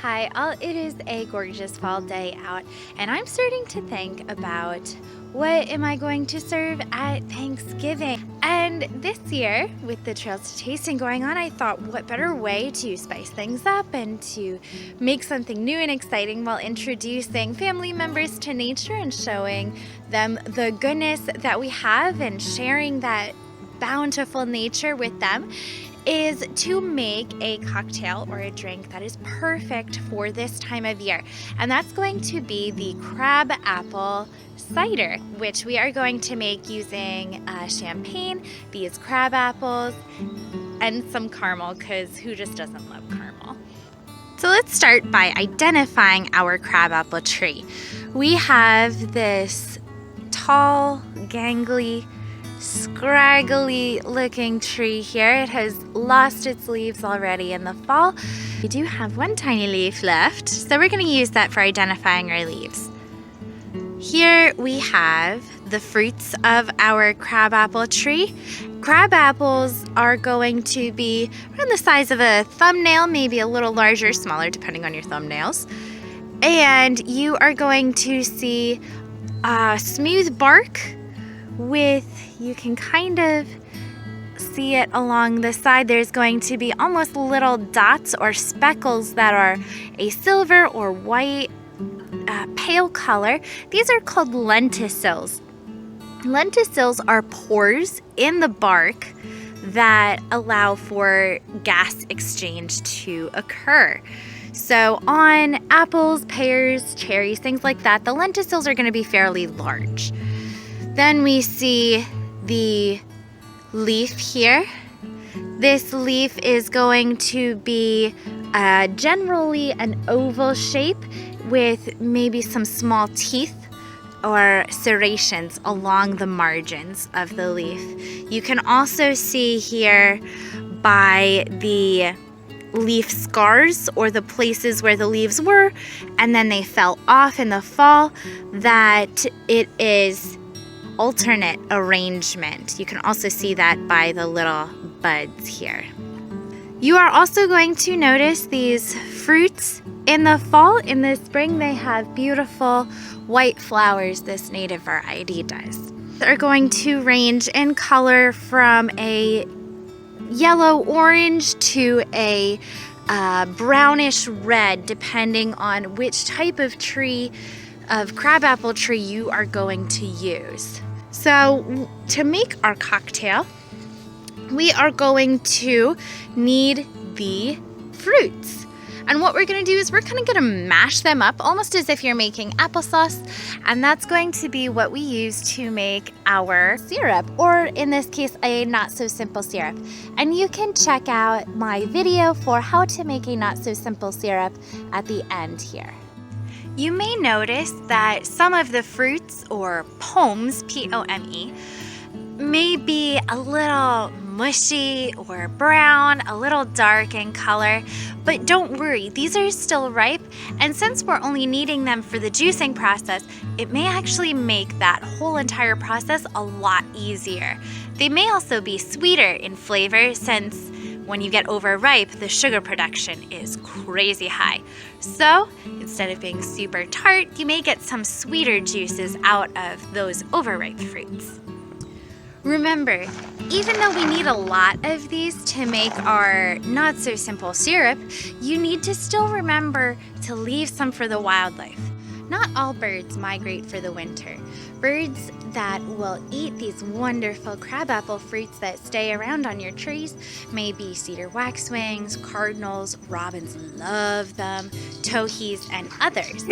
Hi, it is a gorgeous fall day out, and I'm starting to think about what am I going to serve at Thanksgiving. And this year, with the Trails to Tasting going on, I thought what better way to spice things up and to make something new and exciting while introducing family members to nature and showing them the goodness that we have and sharing that bountiful nature with them is to make a cocktail or a drink that is perfect for this time of year. And that's going to be the Crabapple cider, which we are going to make using champagne, these crab apples, and some caramel, because who just doesn't love caramel? So let's start by identifying our crabapple tree. We have this tall, gangly, scraggly looking tree here. It has lost its leaves already in the fall. We do have one tiny leaf left, so we're going to use that for identifying our leaves. Here we have the fruits of our crabapple tree. Crab apples are going to be around the size of a thumbnail, maybe a little larger, smaller, depending on your thumbnails. And you are going to see smooth bark with, you can kind of see it along the side. There's going to be almost little dots or speckles that are a silver or white pale color. These are called lenticels. Lenticels are pores in the bark that allow for gas exchange to occur. So on apples, pears, cherries, things like that, the lenticels are going to be fairly large. Then we see the leaf here. This leaf is going to be generally an oval shape with maybe some small teeth or serrations along the margins of the leaf. You can also see here by the leaf scars or the places where the leaves were and then they fell off in the fall that it is alternate arrangement. You can also see that by the little buds here. You are also going to notice these fruits in the fall. In the spring, they have beautiful white flowers, this native variety does. They're going to range in color from a yellow-orange to a brownish red, depending on which type of tree, of crabapple tree you are going to use. So to make our cocktail, we are going to need the fruits. And what we're going to do is we're kind of going to mash them up almost as if you're making applesauce. And that's going to be what we use to make our syrup, or in this case, a not so simple syrup. And you can check out my video for how to make a not so simple syrup at the end here. You may notice that some of the fruits or pomes, P-O-M-E, may be a little mushy or brown, a little dark in color, but don't worry, these are still ripe, and since we're only needing them for the juicing process, it may actually make that whole entire process a lot easier. They may also be sweeter in flavor since when you get overripe, the sugar production is crazy high. So instead of being super tart, you may get some sweeter juices out of those overripe fruits. Remember, even though we need a lot of these to make our not so simple syrup, you need to still remember to leave some for the wildlife. Not all birds migrate for the winter. Birds that will eat these wonderful crabapple fruits that stay around on your trees may be cedar waxwings, cardinals, robins love them, towhees, and others.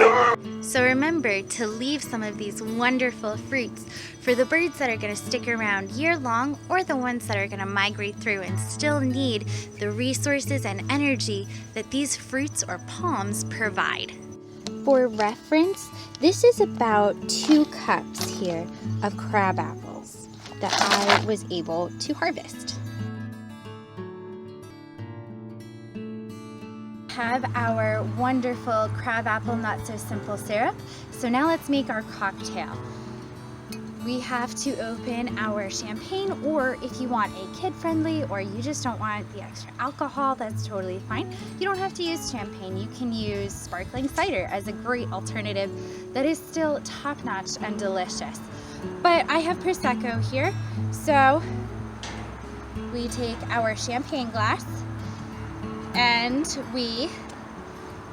So remember to leave some of these wonderful fruits for the birds that are going to stick around year-long or the ones that are going to migrate through and still need the resources and energy that these fruits or palms provide. For reference, this is about 2 cups here of crab apples that I was able to harvest. Have our wonderful crabapple not so simple syrup. So now let's make our cocktail. we have to open our champagne, or if you want a kid-friendly or you just don't want the extra alcohol, that's totally fine. You don't have to use champagne. You can use sparkling cider as a great alternative that is still top-notch and delicious. But I have Prosecco here, so we take our champagne glass and we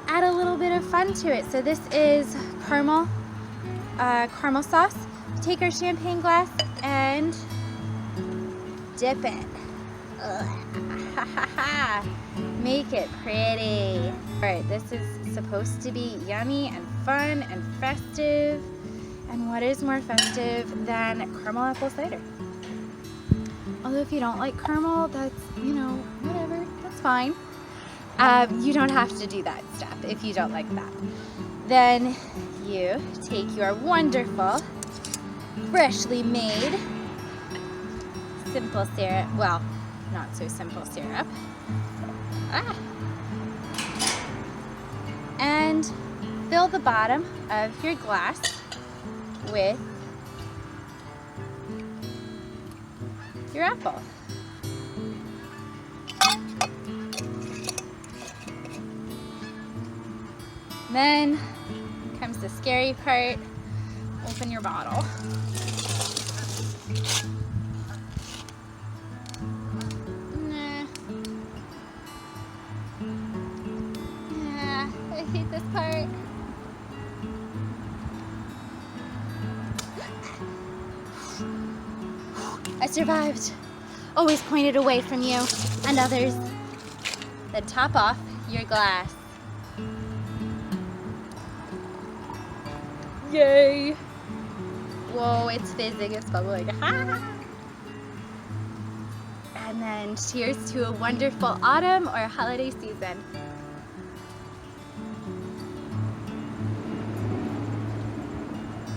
add a little bit of fun to it. So this is caramel sauce. Take our champagne glass and dip it. Make it pretty. All right, this is supposed to be yummy and fun and festive. And what is more festive than caramel apple cider? Although if you don't like caramel, that's, you know, whatever, that's fine. You don't have to do that step if you don't like that. Then you take your wonderful, freshly made simple syrup, well, not so simple syrup, and fill the bottom of your glass with your apple. Then comes the scary part. Open your bottle. I hate this part. I survived. Always pointed away from you and others. Then top off your glass. Yay! Whoa, it's fizzing, it's bubbling. And then cheers to a wonderful autumn or holiday season.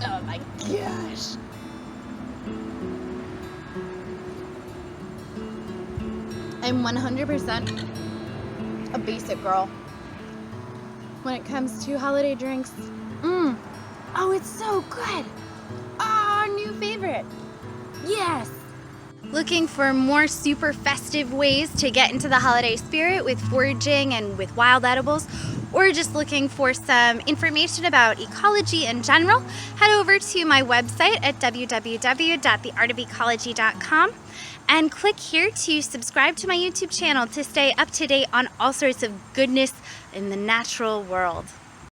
Oh my gosh. I'm 100% a basic girl when it comes to holiday drinks. Oh, it's so good. Oh, new favorite. Yes. Looking for more super festive ways to get into the holiday spirit with foraging and with wild edibles, or just looking for some information about ecology in general, head over to my website at www.theartofecology.com and click here to subscribe to my YouTube channel to stay up to date on all sorts of goodness in the natural world.